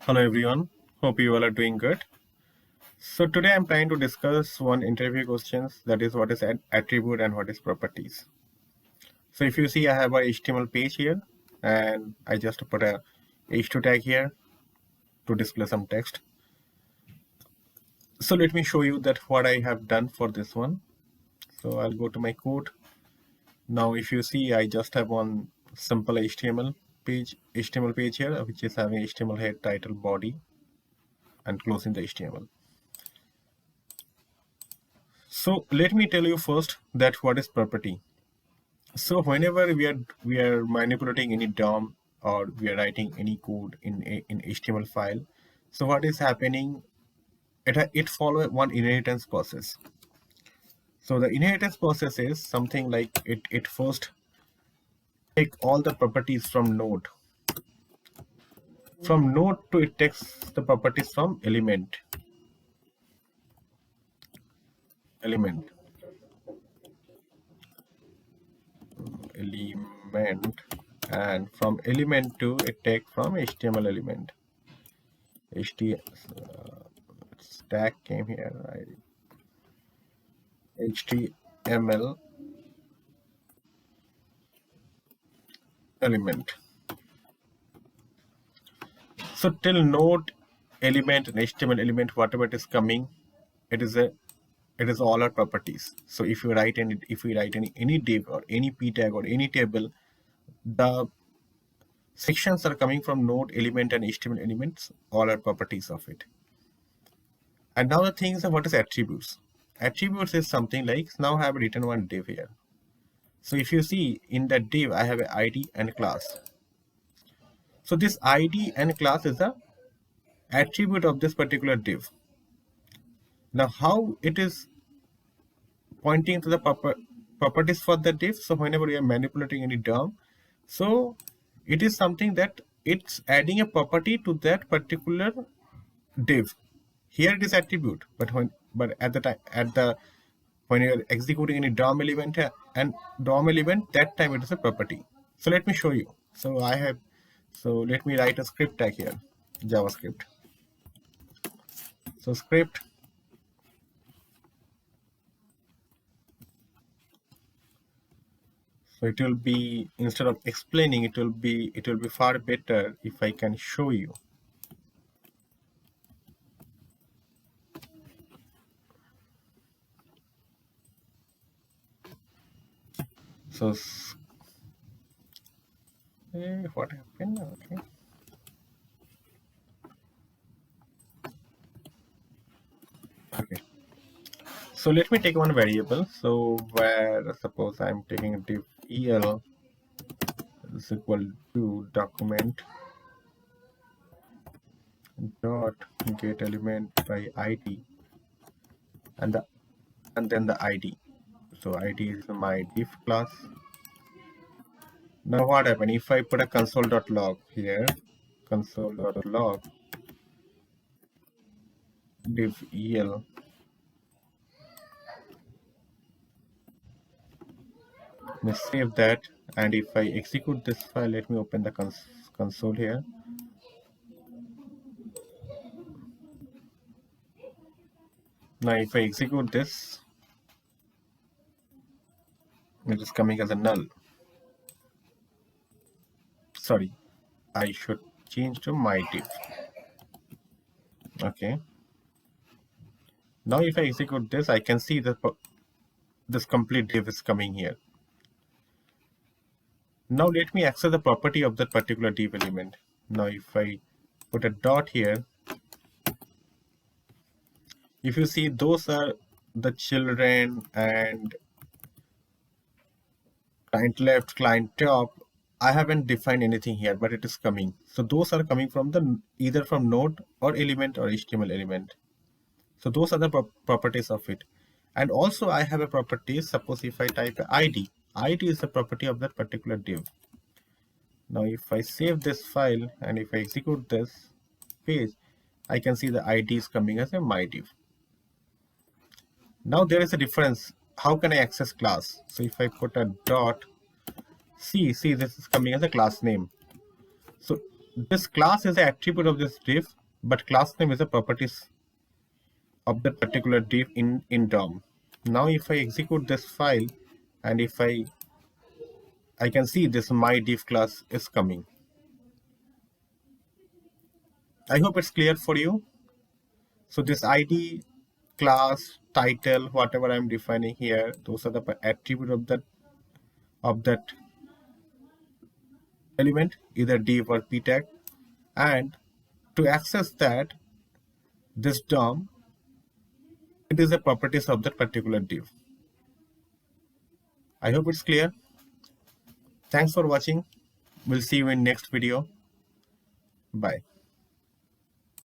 Hello everyone, hope you all are doing good. So today I'm trying to discuss one interview questions, that is what is attribute and what is properties. So if you see, I have a HTML page here and I just put a h2 tag here to display some text. So let me show you that what I have done for this one. So I'll go to my code. Now if you see, I just have one simple HTML page here, which is having HTML head, title, body, and closing the HTML. So let me tell you first that what is property. So whenever we are manipulating any DOM or we are writing any code in HTML file, so what is happening? It follows one inheritance process. So the inheritance process is something like it first take all the properties from node. From node to it takes the properties from element. Element. Element. And from element to it take from HTML element. Stack came here. HTML element. So till node element and HTML element, whatever it is coming, it is all our properties. So if we write any div or any p tag or any table, the sections are coming from node element and HTML elements, all are properties of it. And now the thing is, what is attributes? Attributes is something like, now I have written one div here. So if you see in that div, I have an ID and class. So this ID and class is a attribute of this particular div. Now how it is pointing to the properties for the div. So whenever you are manipulating any DOM, so it is something that it's adding a property to that particular div. Here it is attribute, but when you are executing any DOM element that time it is a property. So let me show you. So let me write a script tag here, JavaScript. So script. So it will be, instead of explaining, it will be far better if I can show you. So what happened? Okay. Okay. So let me take one variable. So where suppose I'm taking a div el is equal to document dot get element by ID and then the ID. So ID is my div class. Now what happened if I put a console.log here, console.log div el. Let me save that, and if I execute this file, let me open the console here. Now if I execute this, it is coming as a null. Sorry, I should change to my div. Okay. Now if I execute this, I can see that this complete div is coming here. Now let me access the property of that particular div element. Now if I put a dot here, if you see, those are the children and client left, client top. I haven't defined anything here, but it is coming. So those are coming from the either from node or element or HTML element. So those are the properties of it. And also I have a property. Suppose if I type ID, ID is the property of that particular div. Now if I save this file and if I execute this page, I can see the ID is coming as a my div. Now there is a difference. How can I access class? So if I put a dot, see this is coming as a class name. So this class is an attribute of this div, but class name is a properties of that particular div in DOM. Now if I execute this file and if I can see this my div class is coming. I hope it's clear for you. So this ID, class, title, whatever I'm defining here, those are the attribute of that element, either div or p tag. And to access that, this DOM, it is the properties of that particular div. I hope it's clear. Thanks for watching. We'll see you in next video. Bye.